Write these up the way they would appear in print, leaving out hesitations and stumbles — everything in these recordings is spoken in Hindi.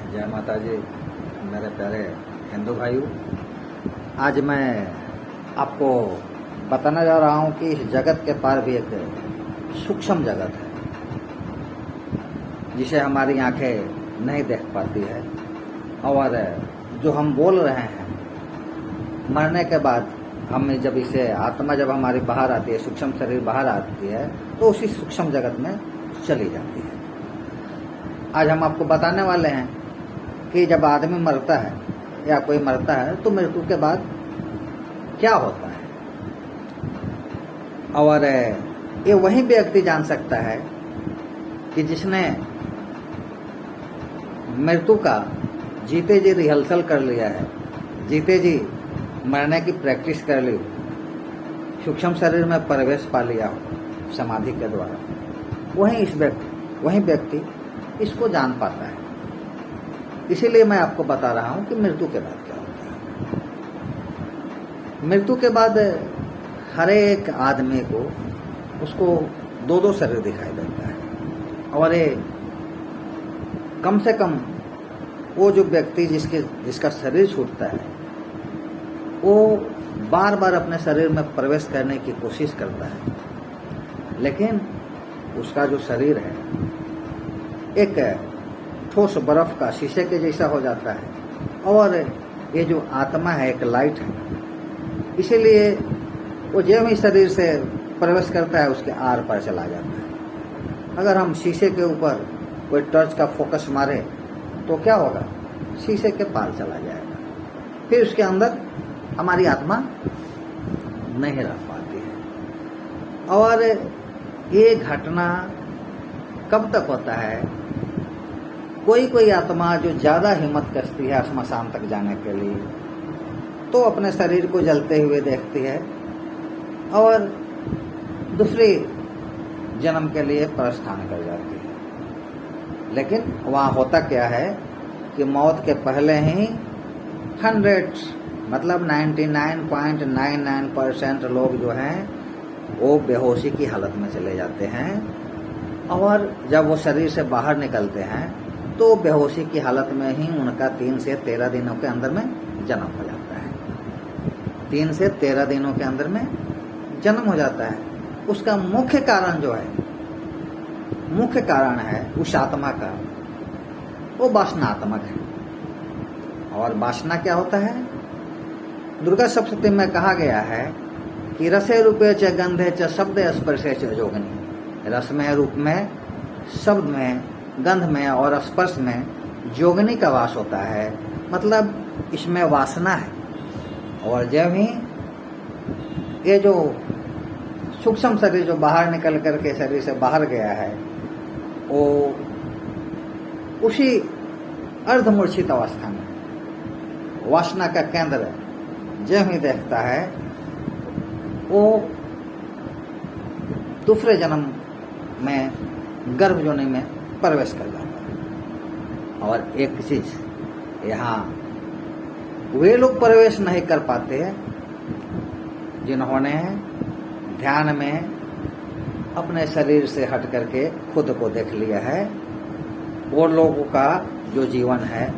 जय माता जी, मेरे प्यारे हिंदू भाइयों। आज मैं आपको बताने जा रहा हूँ कि इस जगत के पार भी एक सूक्ष्म जगत है जिसे हमारी आंखें नहीं देख पाती है। और जो हम बोल रहे हैं, मरने के बाद हम जब इसे आत्मा जब हमारी बाहर आती है, सूक्ष्म शरीर बाहर आती है, तो उसी सूक्ष्म जगत में चली जाती है। आज हम आपको बताने वाले हैं कि जब आदमी मरता है या कोई मरता है तो मृत्यु के बाद क्या होता है। और ये वही व्यक्ति जान सकता है कि जिसने मृत्यु का जीते जी रिहर्सल कर लिया है, जीते जी मरने की प्रैक्टिस कर ली, सूक्ष्म शरीर में प्रवेश पा लिया हो समाधि के द्वारा, वही व्यक्ति इसको जान पाता है। इसीलिए मैं आपको बता रहा हूं कि मृत्यु के बाद क्या होता है। मृत्यु के बाद हर एक आदमी को उसको दो शरीर दिखाई देता है। और ये कम से कम वो जो व्यक्ति जिसका शरीर छूटता है, वो बार बार अपने शरीर में प्रवेश करने की कोशिश करता है, लेकिन उसका जो शरीर है एक ठोस बर्फ का शीशे के जैसा हो जाता है। और ये जो आत्मा है एक लाइट है, इसीलिए वो जो ही शरीर से प्रवेश करता है उसके आर पार चला जाता है। अगर हम शीशे के ऊपर कोई टॉर्च का फोकस मारे तो क्या होगा, शीशे के पार चला जाएगा, फिर उसके अंदर हमारी आत्मा नहीं रह पाती है। और ये घटना कब तक होता है, कोई आत्मा जो ज़्यादा हिम्मत कसती है श्मशान तक जाने के लिए, तो अपने शरीर को जलते हुए देखती है और दूसरे जन्म के लिए प्रस्थान कर जाती है। लेकिन वहाँ होता क्या है कि मौत के पहले ही 99.99% लोग जो हैं वो बेहोशी की हालत में चले जाते हैं। और जब वो शरीर से बाहर निकलते हैं तो बेहोशी की हालत में ही उनका 3 से 13 दिनों के अंदर में जन्म हो जाता है। 3 से 13 दिनों के अंदर में जन्म हो जाता है। उसका मुख्य कारण है उस आत्मा का, वो वासनात्मक है। और वासना क्या होता है, दुर्गा सप्तशती में कहा गया है कि रसे रूपे च गंधे च शब्द स्पर्शे च जोगनी। रस में, रूप में, शब्द में, गंध में और स्पर्श में जोगनी का वास होता है। मतलब इसमें वासना है। और जब ही ये जो सूक्ष्म शरीर जो बाहर निकल करके शरीर से बाहर गया है, वो उसी अर्धमूर्छित अवस्था में वासना का केंद्र जब ही देखता है, वो दूसरे जन्म में गर्भ योनि में प्रवेश कर जाता है। और एक चीज यहाँ वे लोग प्रवेश नहीं कर पाते जिन्होंने ध्यान में अपने शरीर से हट करके खुद को देख लिया है। वो लोगों का जो जीवन है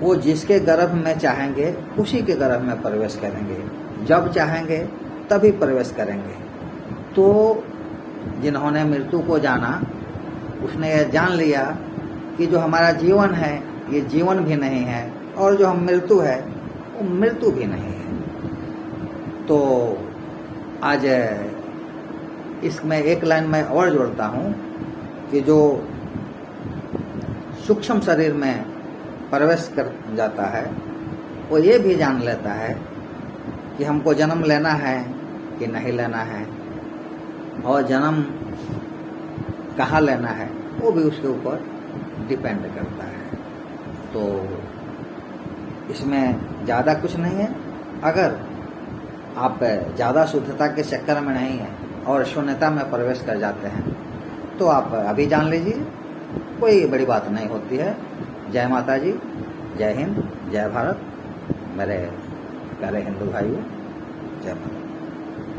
वो जिसके गर्भ में चाहेंगे उसी के गर्भ में प्रवेश करेंगे, जब चाहेंगे तभी प्रवेश करेंगे। तो जिन्होंने मृत्यु को जाना, उसने यह जान लिया कि जो हमारा जीवन है ये जीवन भी नहीं है, और जो हम मृत्यु है वो मृत्यु भी नहीं है। तो आज इसमें एक लाइन मैं और जोड़ता हूँ कि जो सूक्ष्म शरीर में प्रवेश कर जाता है वो ये भी जान लेता है कि हमको जन्म लेना है कि नहीं लेना है, और जन्म कहाँ लेना है वो भी उसके ऊपर डिपेंड करता है। तो इसमें ज़्यादा कुछ नहीं है। अगर आप ज़्यादा शुद्धता के चक्कर में नहीं हैं और शून्यता में प्रवेश कर जाते हैं तो आप अभी जान लीजिए, कोई बड़ी बात नहीं होती है। जय माता जी, जय हिंद, जय भारत, मेरे प्यारे हिंदू भाइयों, जय माता।